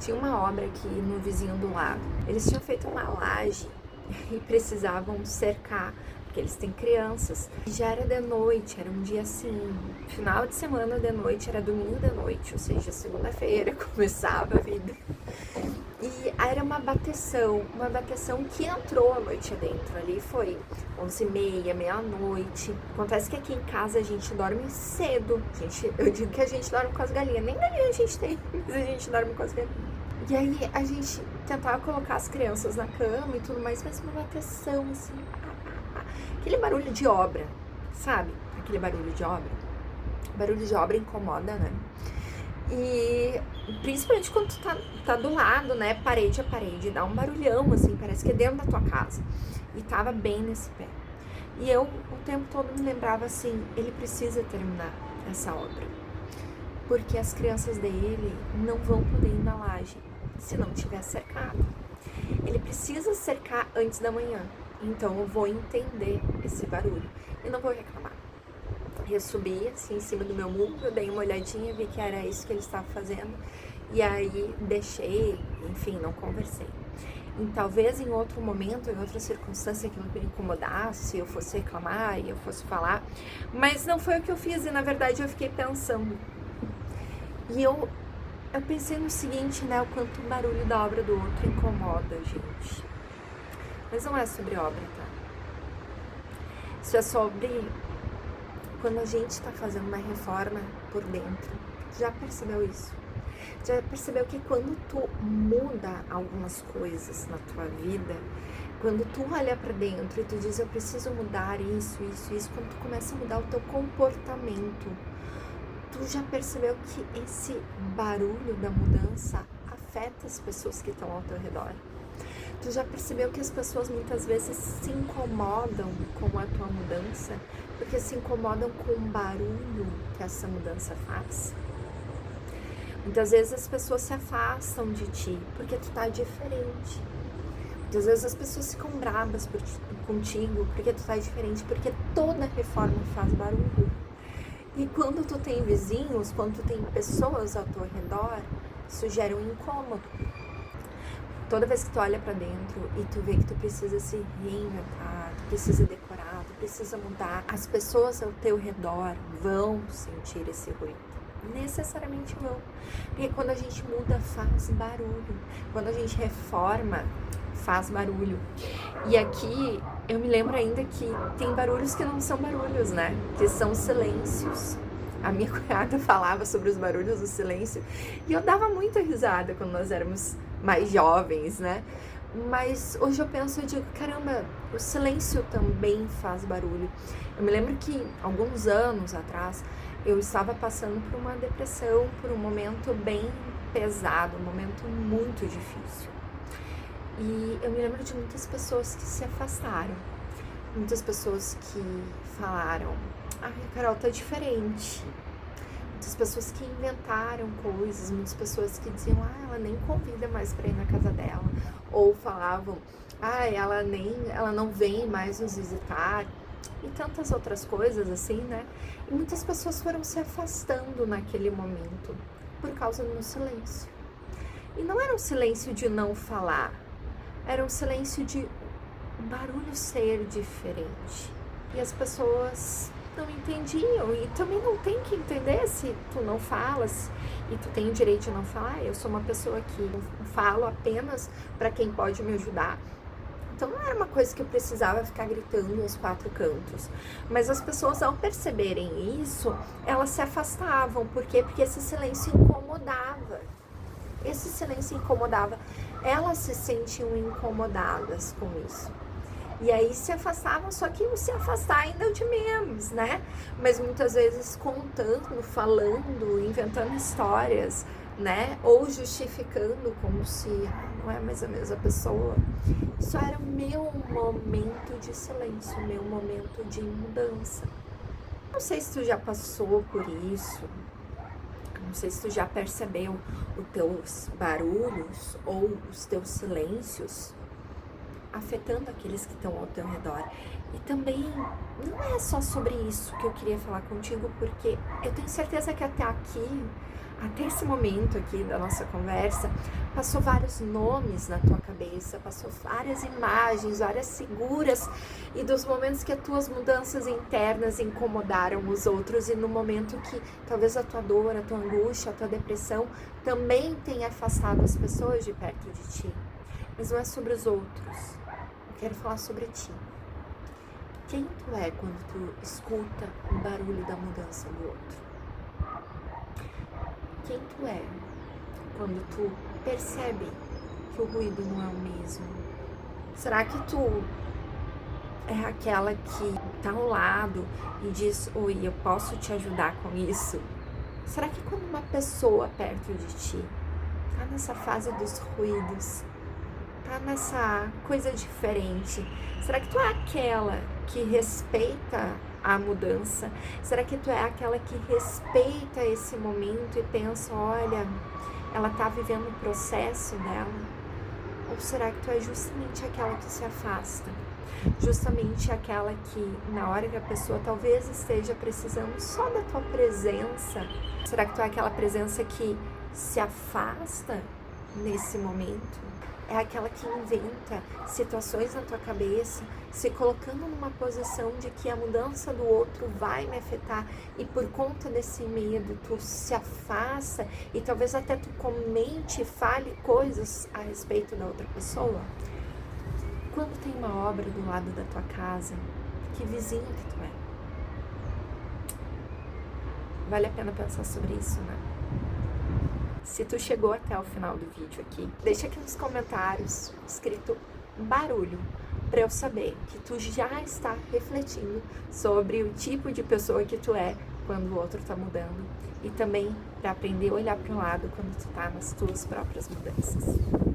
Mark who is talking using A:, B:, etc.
A: Tinha uma obra aqui no vizinho do lado. Eles tinham feito uma laje e precisavam cercar, porque eles têm crianças. E já era de noite, era um dia assim, final de semana de noite, era domingo de noite, ou seja, segunda-feira começava a vida. E aí era uma bateção que entrou a noite adentro. Ali foi 11h30, meia-noite. Acontece que aqui em casa a gente dorme cedo. Eu digo que a gente dorme com as galinhas. Nem galinha a gente tem, mas a gente dorme com as galinhas. E aí a gente tentava colocar as crianças na cama e tudo mais, mas uma bateção assim. Aquele barulho de obra, sabe? Aquele barulho de obra. Barulho de obra incomoda, né? E principalmente quando tu tá do lado, né, parede a parede, dá um barulhão, assim, parece que é dentro da tua casa. E tava bem nesse pé. E eu, o tempo todo, me lembrava assim, ele precisa terminar essa obra. Porque as crianças dele não vão poder ir na laje se não tiver cercado. Ele precisa cercar antes da manhã. Então eu vou entender esse barulho e não vou reclamar. Eu subi assim em cima do meu muro, eu dei uma olhadinha, vi que era isso que ele estava fazendo e aí deixei, enfim, não conversei. E talvez em outro momento, em outra circunstância que me incomodasse, eu fosse reclamar e eu fosse falar, mas não foi o que eu fiz e na verdade eu fiquei pensando. E eu pensei no seguinte, né, o quanto o barulho da obra do outro incomoda a gente. Mas não é sobre obra, tá? Isso é sobre quando a gente está fazendo uma reforma por dentro. Já percebeu isso? Já percebeu que quando tu muda algumas coisas na tua vida, quando tu olha para dentro e tu diz, eu preciso mudar isso, quando tu começa a mudar o teu comportamento, tu já percebeu que esse barulho da mudança afeta as pessoas que estão ao teu redor? Tu já percebeu que as pessoas muitas vezes se incomodam com a tua mudança porque se incomodam com o barulho que essa mudança faz? Muitas vezes as pessoas se afastam de ti porque tu tá diferente. Muitas vezes as pessoas ficam bravas contigo porque tu tá diferente, porque toda reforma faz barulho. E quando tu tem vizinhos, quando tu tem pessoas ao teu redor, isso gera um incômodo. Toda vez que tu olha pra dentro e tu vê que tu precisa se reinventar, tu precisa decorar, tu precisa mudar, as pessoas ao teu redor vão sentir esse ruído. Necessariamente vão. Porque quando a gente muda, faz barulho. Quando a gente reforma, faz barulho. E aqui, eu me lembro ainda que tem barulhos que não são barulhos, né? Que são silêncios. A minha cunhada falava sobre os barulhos do silêncio e eu dava muita risada quando nós éramos mais jovens, né? Mas hoje eu penso, eu digo, caramba, o silêncio também faz barulho. Eu me lembro que alguns anos atrás eu estava passando por uma depressão, por um momento bem pesado, um momento muito difícil. E eu me lembro de muitas pessoas que se afastaram, muitas pessoas que falaram, ai, Carol, tá diferente. Muitas pessoas que inventaram coisas, muitas pessoas que diziam, ela nem convida mais pra ir na casa dela. Ou falavam, ela não vem mais nos visitar. E tantas outras coisas assim, né? E muitas pessoas foram se afastando naquele momento por causa do meu silêncio. E não era um silêncio de não falar, era um silêncio de o barulho ser diferente. E as pessoas não entendiam e também não tem que entender se tu não falas e tu tem o direito de não falar. Eu sou uma pessoa que falo apenas para quem pode me ajudar. Então não era uma coisa que eu precisava ficar gritando aos quatro cantos. Mas as pessoas, ao perceberem isso, elas se afastavam. Por quê? Porque esse silêncio incomodava. Esse silêncio incomodava. Elas se sentiam incomodadas com isso. E aí se afastavam, só que se afastar ainda é o de menos, né? Mas muitas vezes contando, falando, inventando histórias, né? Ou justificando como se não é mais a mesma pessoa. Isso era o meu momento de silêncio, o meu momento de mudança. Não sei se tu já passou por isso, não sei se tu já percebeu os teus barulhos ou os teus silêncios afetando aqueles que estão ao teu redor. E também não é só sobre isso que eu queria falar contigo, porque eu tenho certeza que até aqui até esse momento aqui da nossa conversa, passou vários nomes na tua cabeça, passou várias imagens, várias figuras, e dos momentos que as tuas mudanças internas incomodaram os outros, e no momento que talvez a tua dor, a tua angústia, a tua depressão também tenha afastado as pessoas de perto de ti. Mas não é sobre os outros, eu quero falar sobre ti. Quem tu é quando tu escuta o barulho da mudança do outro? Quem tu é quando tu percebe que o ruído não é o mesmo? Será que tu é aquela que tá ao lado e diz, oi, eu posso te ajudar com isso? Será que quando uma pessoa perto de ti tá nessa fase dos ruídos, tá nessa coisa diferente, será que tu é aquela que respeita a mudança? Será que tu é aquela que respeita esse momento e pensa, olha, ela tá vivendo o processo dela? Ou será que tu é justamente aquela que se afasta? Justamente aquela que, na hora que a pessoa talvez esteja precisando só da tua presença, será que tu é aquela presença que se afasta nesse momento? É aquela que inventa situações na tua cabeça, se colocando numa posição de que a mudança do outro vai me afetar, e por conta desse medo tu se afasta e talvez até tu comente e fale coisas a respeito da outra pessoa? Quando tem uma obra do lado da tua casa, que vizinho que tu é? Vale a pena pensar sobre isso, né? Se tu chegou até o final do vídeo aqui, deixa aqui nos comentários escrito barulho, para eu saber que tu já está refletindo sobre o tipo de pessoa que tu é quando o outro tá mudando, e também para aprender a olhar para o lado quando tu tá nas tuas próprias mudanças.